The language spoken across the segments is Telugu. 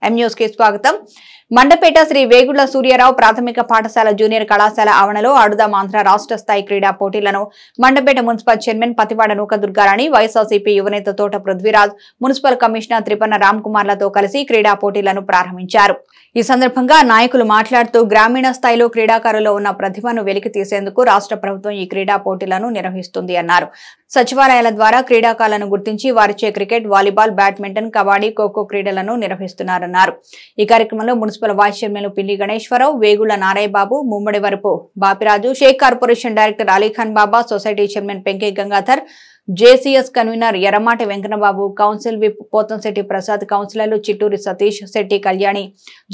ఎం న్యూస్ కి స్వాగతం. మండపేట శ్రీ వేగుళ్ల సూర్యారావు ప్రాథమిక పాఠశాల జూనియర్ కళాశాల ఆవరణలో ఆడుదాం ఆంధ్ర రాష్ట్ర స్థాయి క్రీడా పోటీలను మండపేట మున్సిపల్ చైర్మన్ పతివాడ నూక దుర్గారాణి, వైఎస్ఆర్సీపీ యువనేత తోట పృథ్వీరాజ్, మున్సిపల్ కమిషనర్ త్రిపన్న రామ్ కుమార్లతో కలిసి క్రీడా పోటీలను ప్రారంభించారు. ఈ సందర్భంగా నాయకులు మాట్లాడుతూ గ్రామీణ స్థాయిలో క్రీడాకారుల్లో ఉన్న ప్రతిభను వెలికి తీసేందుకు రాష్ట్ర ప్రభుత్వం ఈ క్రీడా పోటీలను నిర్వహిస్తుంది అన్నారు. సచివాలయాల ద్వారా క్రీడాకారులను గుర్తించి వారిచే cricket, volleyball, badminton, kabaddi, kho-kho క్రీడలను నిర్వహిస్తున్నారన్నారు. ఈ కార్యక్రమంలో municipal vice chairman Pilli Ganeswararao, Vegulla Narayanababu, Mummadi Varapu Bapiraju, Sheikh corporation director Alikhan Baba, society chairman Penke Gangadhar, JCS convener Erramati Venkannababu, council whip Pothamsetti Prasad, కౌన్సిలర్లు చిట్టూరి సతీష్, శెట్టి కళ్యాణి,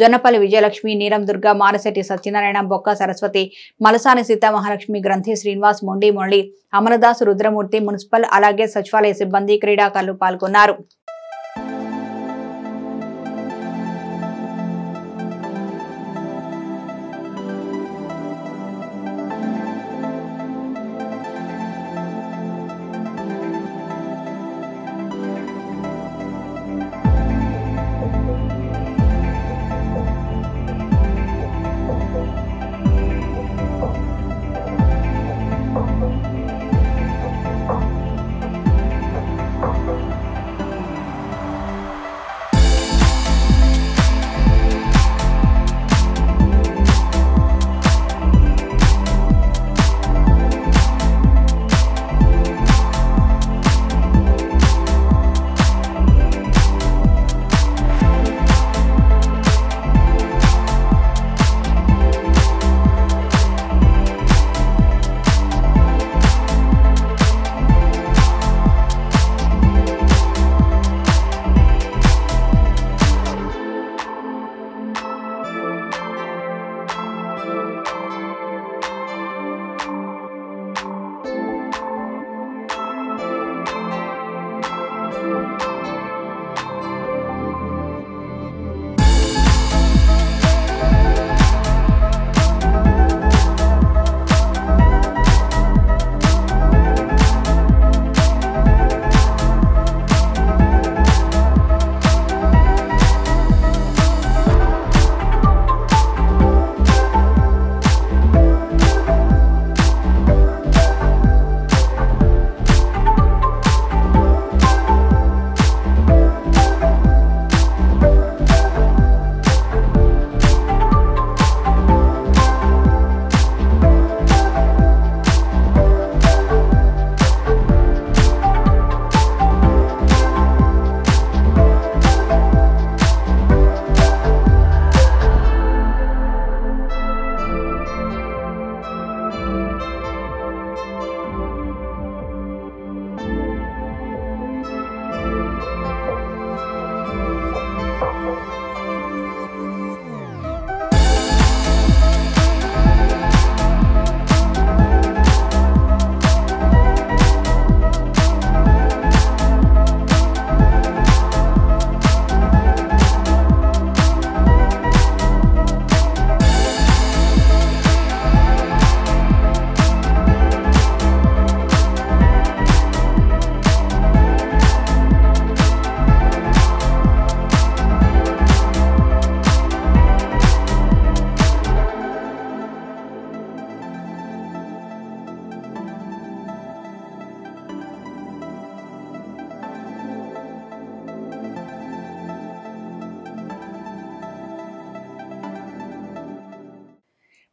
జొన్నపల్లి విజయలక్ష్మి, నీలం దుర్గా, మారశెట్టి సత్యనారాయణ, బొక్క సరస్వతి, మలసాని సీతామహాలక్ష్మి, గ్రంథి శ్రీనివాస్, మొండి మురళి, అమరదాస్, రుద్రమూర్తి, మున్సిపల్ అలాగే సచివాలయ సిబ్బంది, క్రీడాకారులు పాల్గొన్నారు.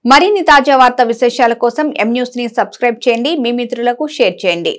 మరిన్ని తాజా వార్తా విశేషాల కోసం ఎం న్యూస్ ని సబ్స్క్రైబ్ చేయండి, మీ మిత్రులకు షేర్ చేయండి.